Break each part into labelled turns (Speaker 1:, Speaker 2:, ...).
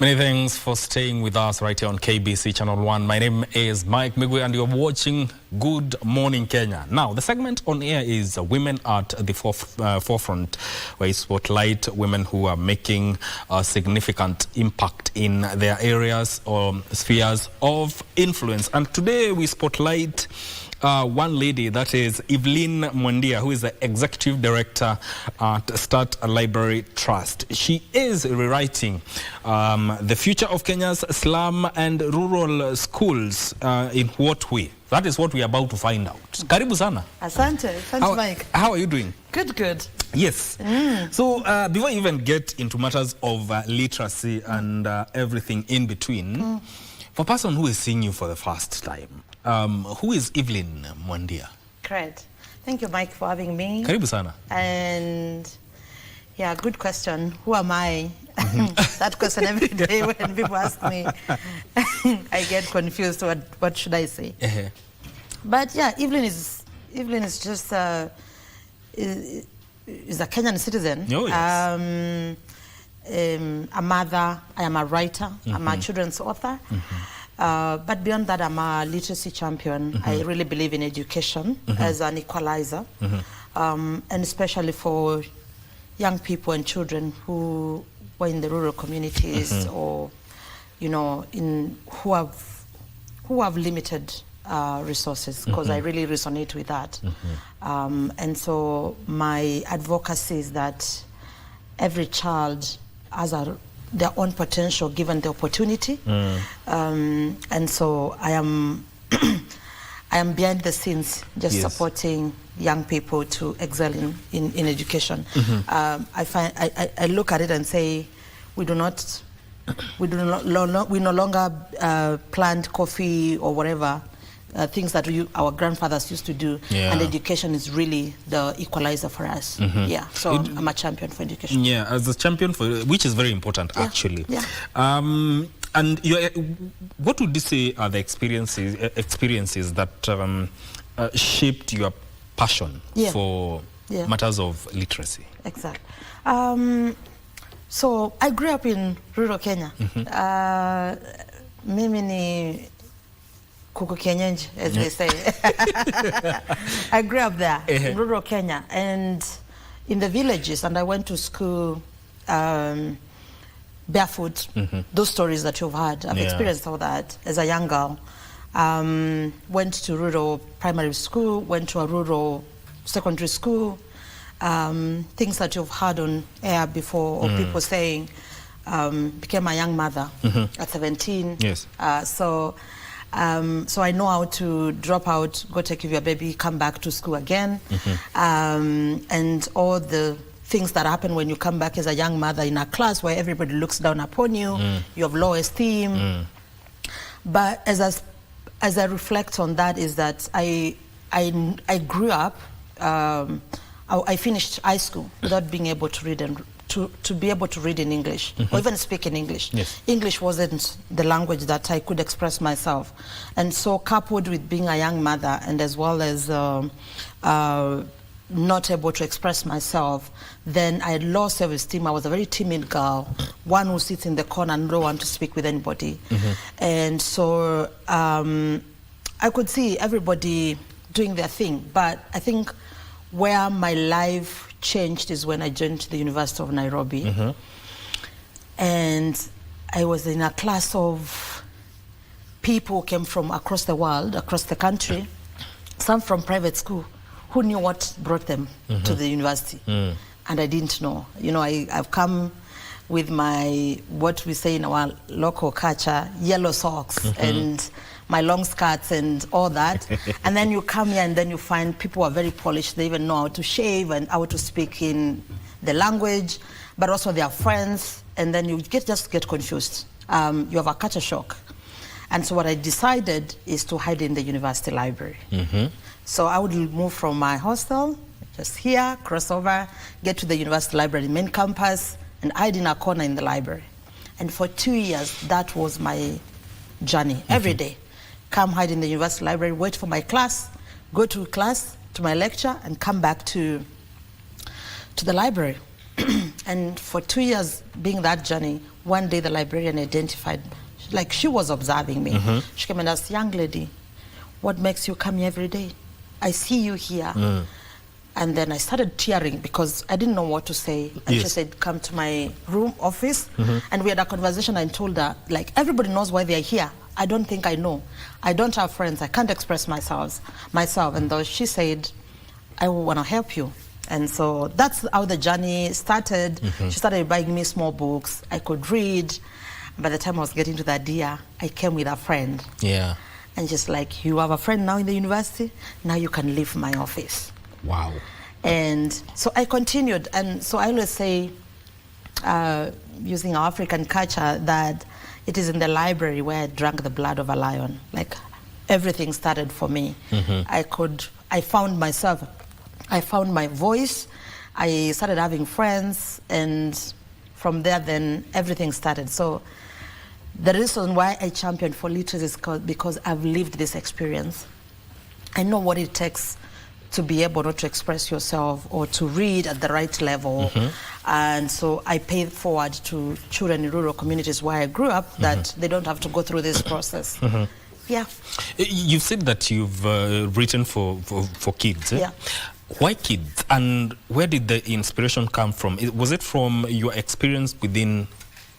Speaker 1: Many thanks for staying with us right here on KBC Channel 1. My name is Mike Migwe and you're watching Good Morning Kenya. Now, the segment on air is Women at the Forefront, where we spotlight women who are making a significant impact in their areas or spheres of influence. And today we spotlight one lady, that is Evelyn Mwandia, who is the Executive Director at Start a Library Trust. She is rewriting the future of Kenya's slum and rural schools. In what way? That is what we are about to find out. Karibu sana.
Speaker 2: Asante. Thanks, Mike.
Speaker 1: How are you doing?
Speaker 2: Good, good.
Speaker 1: Yes. So before you even get into matters of literacy and everything in between, for a person who is seeing you for the first time, who is Evelyn Mwandia?
Speaker 2: Great. Thank you, Mike, for having me.
Speaker 1: Karibu sana.
Speaker 2: And yeah, good question. Who am I? That question every day when people ask me, I get confused. What should I say? But yeah, Evelyn is just is a Kenyan citizen.
Speaker 1: Oh, yes.
Speaker 2: A mother. I am a writer. I'm a children's author. But beyond that, I'm a literacy champion. I really believe in education as an equalizer, and especially for young people and children who were in the rural communities or, you know, who have limited resources, because I really resonate with that. And so my advocacy is that every child has their own potential given the opportunity. And so I am I am behind the scenes just supporting young people to excel in education. I look at it and say we no longer plant coffee or whatever things that our grandfathers used to do, and education is really the equalizer for us. So I'm a champion for education.
Speaker 1: Yeah, as a champion for, which is very important actually. And what would you say are the experiences that shaped your passion for matters of literacy?
Speaker 2: Exactly. So I grew up in rural Kenya. Mimi ni kuku kienyeji, as they say. I grew up there in rural Kenya and in the villages, and I went to school barefoot. Those stories that you've heard, I've experienced all that as a young girl. Went to rural primary school, went to a rural secondary school. Things that you've heard on air before, or people saying, became a young mother at 17. So I know how to drop out, go take care of your baby, come back to school again, and all the things that happen when you come back as a young mother in a class where everybody looks down upon you, you have low esteem. But as I reflect on that, is that I grew up, I finished high school without being able to read and to be able to read in English or even speak in English. English wasn't the language that I could express myself. And so coupled with being a young mother and as well as not able to express myself, then I had low self-esteem. I was a very timid girl, one who sits in the corner and don't want to speak with anybody. And so I could see everybody doing their thing, but I think where my life changed is when I joined the University of Nairobi. And I was in a class of people who came from across the world, across the country, some from private school, who knew what brought them to the university. And I didn't know. You know, I've come with my, what we say in our local culture, yellow socks and my long skirts and all that. And then you come here and then you find people are very polished. They even know how to shave and how to speak in the language, but also they are friends. And then you just get confused. You have a culture shock. And so what I decided is to hide in the university library. So I would move from my hostel, just here, cross over, get to the university library, main campus, and hide in a corner in the library. And for 2 years, that was my journey, every day. Come hide in the university library, wait for my class, go to class, to my lecture, and come back to the library. And for 2 years, being that journey, one day the librarian identified, like she was observing me. She came and asked, young lady, what makes you come here every day? I see you here. And then I started tearing because I didn't know what to say. And she said, come to my room, office. And we had a conversation. I told her, like, everybody knows why they're here. I don't think I know. I don't have friends. I can't express myself. And though she said, I want to help you. And so that's how the journey started. She started buying me small books. I could read. By the time I was getting to that year, I came with a friend.
Speaker 1: Yeah.
Speaker 2: And just like, you have a friend now in the university, now you can leave my office.
Speaker 1: Wow.
Speaker 2: And so I continued. And so I always say, using our African culture, that it is in the library where I drank the blood of a lion. Like, everything started for me. I found myself. I found my voice. I started having friends. And from there, then everything started. So the reason why I championed for literacy is because I've lived this experience. I know what it takes to be able not to express yourself or to read at the right level. And so I pay it forward to children in rural communities where I grew up, that they don't have to go through this process. Yeah.
Speaker 1: You've said that you've written for kids.
Speaker 2: Yeah.
Speaker 1: Why kids? And where did the inspiration come from? Was it from your experience within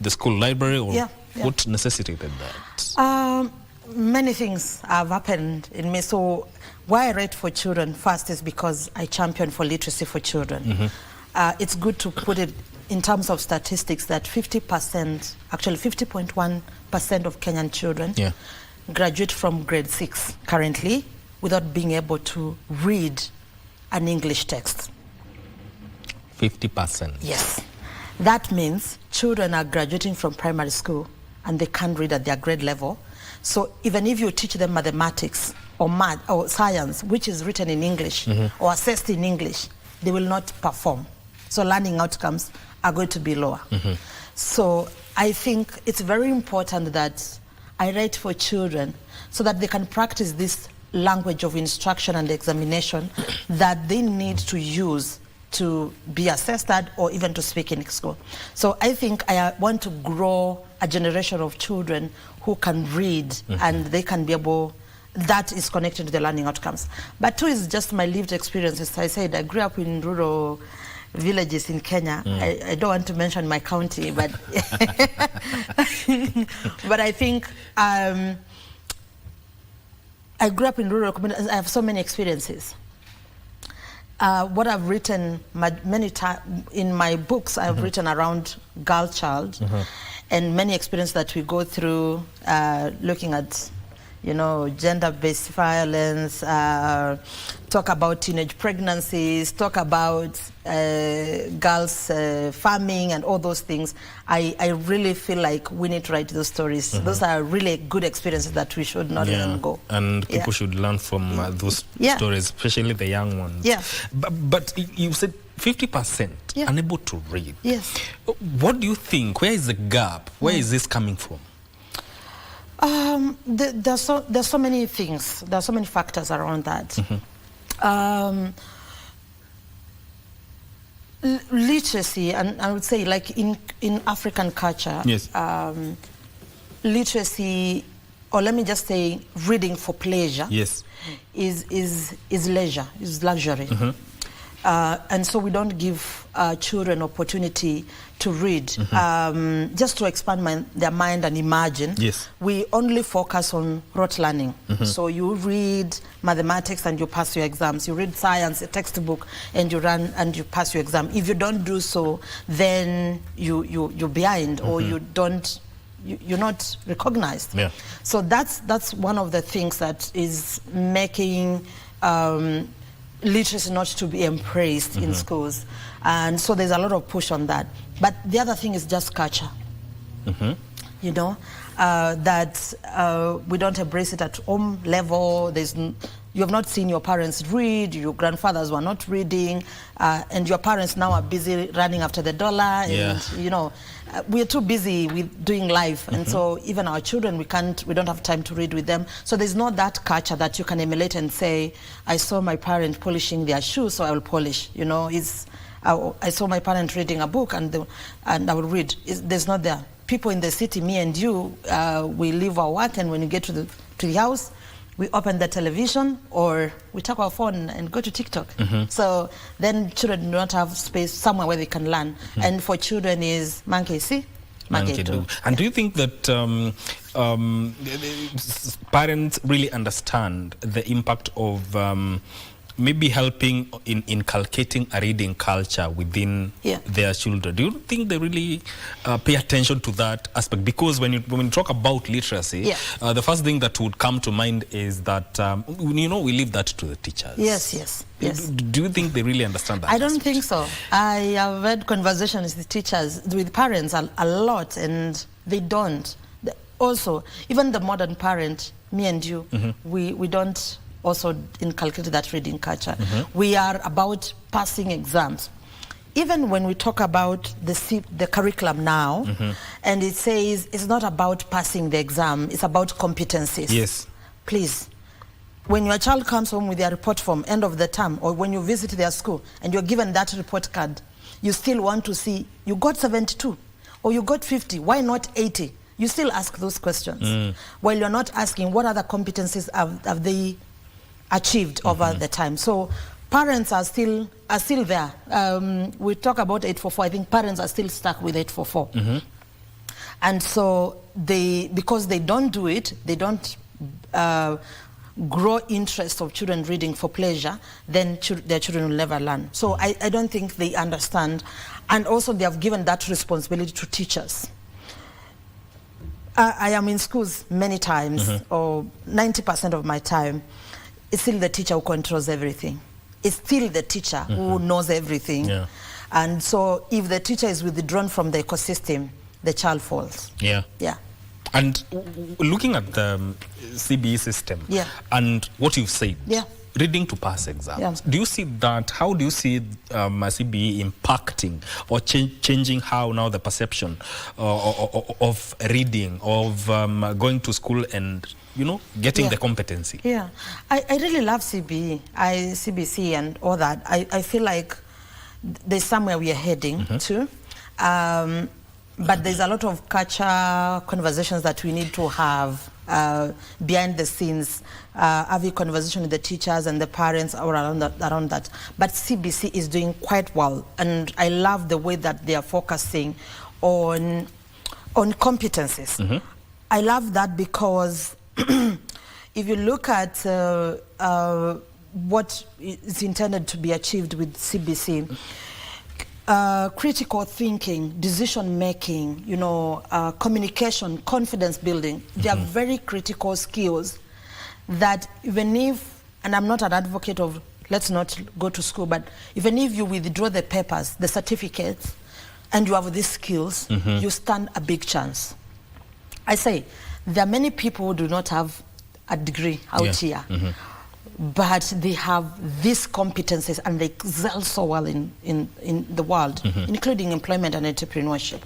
Speaker 1: the school library, or what necessitated that?
Speaker 2: Many things have happened in me. So why I write for children first is because I champion for literacy for children. It's good to put it in terms of statistics that 50%, actually 50.1% of Kenyan children graduate from grade 6 currently without being able to read an English text.
Speaker 1: 50%?
Speaker 2: Yes. That means children are graduating from primary school and they can't read at their grade level. So even if you teach them mathematics or math or science, which is written in English or assessed in English, they will not perform. So learning outcomes are going to be lower. So I think it's very important that I write for children so that they can practice this language of instruction and examination that they need to use to be assessed at or even to speak in school. So I think I want to grow a generation of children who can read and they can be able, that is connected to the learning outcomes. But two is just my lived experience. As I said, I grew up in rural villages in Kenya. I don't want to mention my county, but but I think I grew up in rural communities. I have so many experiences. What I've written many times in my books, I've written around girl child and many experiences that we go through, looking at, you know, gender-based violence, talk about teenage pregnancies, talk about girls farming and all those things. I really feel like we need to write those stories. Those are really good experiences that we should not even go.
Speaker 1: And people should learn from those stories, especially the young ones.
Speaker 2: Yeah.
Speaker 1: But you said 50% unable to read.
Speaker 2: Yes.
Speaker 1: What do you think? Where is the gap? Where is this coming from?
Speaker 2: There's so many things. There are so many factors around that. Literacy, and I would say, like in African culture, literacy, or let me just say, reading for pleasure, is leisure, is luxury. And so we don't give children opportunity to read, just to expand their mind and imagine. We only focus on rote learning. So you read mathematics and you pass your exams. You read science, a textbook, and you run and you pass your exam. If you don't do so, then you're behind, or you're not recognized. So that's one of the things that is making literacy not to be embraced in schools. And so there's a lot of push on that. But the other thing is just culture. You know, that we don't embrace it at home level. You have not seen your parents read, your grandfathers were not reading, and your parents now are busy running after the dollar, and you know, we're too busy with doing life, and so even our children, we don't have time to read with them. So there's not that culture that you can emulate and say, I saw my parent polishing their shoes, so I will polish. You know, I saw my parent reading a book and I will read. There's not there. people in the city, me and you, we leave our work, and when you get to the house, we open the television or we take our phone and go to TikTok. So then children do not have space somewhere where they can learn. And for children is monkey see, monkey do.
Speaker 1: And do you think that parents really understand the impact of maybe helping in inculcating a reading culture within their children? Do you think they really pay attention to that aspect? Because when you talk about literacy, the first thing that would come to mind is that, we leave that to the teachers.
Speaker 2: Yes.
Speaker 1: Do you think they really understand that?
Speaker 2: I don't think so. I have had conversations with teachers, with parents a lot, and they don't. Also, even the modern parent, me and you, we don't also inculcate that reading culture. We are about passing exams. Even when we talk about the curriculum now, and it says it's not about passing the exam, it's about competencies.
Speaker 1: Yes.
Speaker 2: Please, when your child comes home with their report form, end of the term, or when you visit their school and you're given that report card, you still want to see, you got 72, or you got 50, why not 80? You still ask those questions. While you're not asking what other competencies have they achieved over the time. So parents are still there. We talk about 844. I think parents are still stuck with 844. And so because they don't do it, they don't grow interest of children reading for pleasure, then their children will never learn. So I don't think they understand. And also they have given that responsibility to teachers. I am in schools many times, or 90% of my time. It's still the teacher who controls everything. It's still the teacher who knows everything. And so if the teacher is withdrawn from the ecosystem, the child falls.
Speaker 1: And looking at the CBE system and what you've said, reading to pass exams, do you see that, how do you see CBE impacting or changing how now the perception of reading, of going to school and getting the competency?
Speaker 2: I really love CBE, CBC and all that. I feel like there's somewhere we are heading to. But there's a lot of culture conversations that we need to have behind the scenes, having conversation with the teachers and the parents around that. But CBC is doing quite well, and I love the way that they are focusing on competencies. I love that because if you look at what is intended to be achieved with CBC, critical thinking, decision making, communication, confidence building, they are very critical skills that even if, and I'm not an advocate of let's not go to school, but even if you withdraw the papers, the certificates, and you have these skills, you stand a big chance. I say, there are many people who do not have a degree out here, but they have these competencies and they excel so well in the world, including employment and entrepreneurship.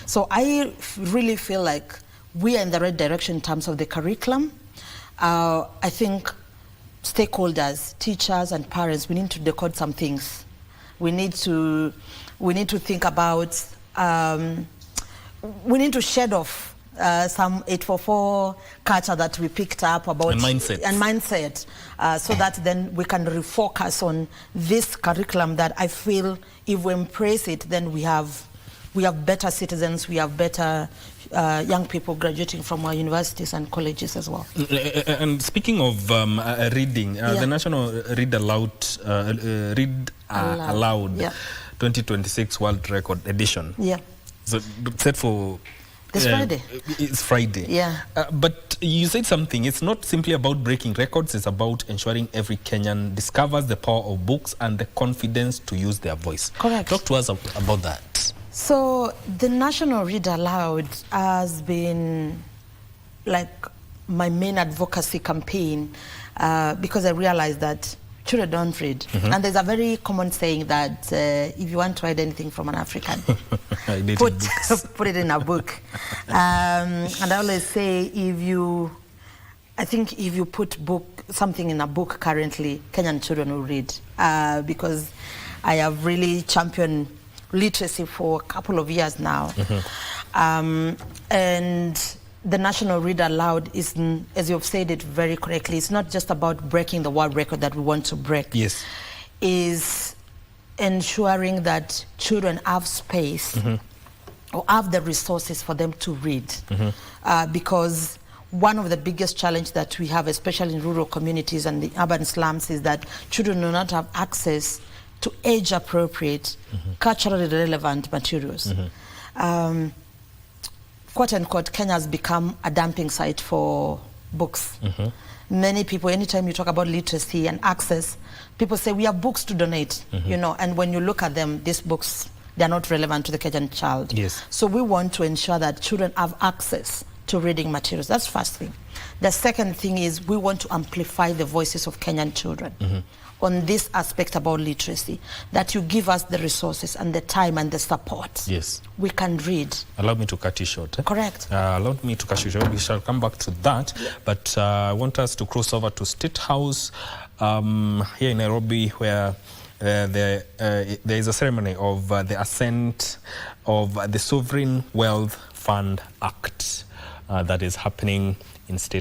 Speaker 2: So I really feel like we are in the right direction in terms of the curriculum. I think stakeholders, teachers and parents, we need to decode some things. We need to think about, we need to shed off some 844 culture that we picked up about
Speaker 1: and mindset,
Speaker 2: so that then we can refocus on this curriculum that I feel if we embrace it, then we have better citizens, we have better young people graduating from our universities and colleges as well.
Speaker 1: And speaking of reading, the National Read Aloud 2026 World Record Edition. So set for
Speaker 2: this Friday.
Speaker 1: It's Friday. But you said something. It's not simply about breaking records. It's about ensuring every Kenyan discovers the power of books and the confidence to use their voice.
Speaker 2: Correct.
Speaker 1: Talk to us about that.
Speaker 2: So the National Read Aloud has been like my main advocacy campaign because I realized that children don't read. And there's a very common saying that if you want to read anything from an African, put it in a book. And I always say if you put something in a book currently, Kenyan children will read. Because I have really championed literacy for a couple of years now. And the National Read Aloud is, as you've said it very correctly, it's not just about breaking the world record that we want to break.
Speaker 1: Yes.
Speaker 2: Is ensuring that children have space or have the resources for them to read. Because one of the biggest challenges that we have, especially in rural communities and the urban slums, is that children do not have access to age-appropriate, culturally relevant materials. Quote unquote, Kenya has become a dumping site for books. Many people, anytime you talk about literacy and access, people say we have books to donate, you know, and when you look at them, these books, they're not relevant to the Kenyan child.
Speaker 1: Yes.
Speaker 2: So we want to ensure that children have access to reading materials. That's the first thing. The second thing is we want to amplify the voices of Kenyan children on this aspect about literacy, that you give us the resources and the time and the support.
Speaker 1: Yes.
Speaker 2: We can read.
Speaker 1: Allow me to cut you short.
Speaker 2: Correct.
Speaker 1: Allow me to cut you short. We shall come back to that. But I want us to cross over to State House here in Nairobi, where there is a ceremony of the assent of the Sovereign Wealth Fund Act that is happening in State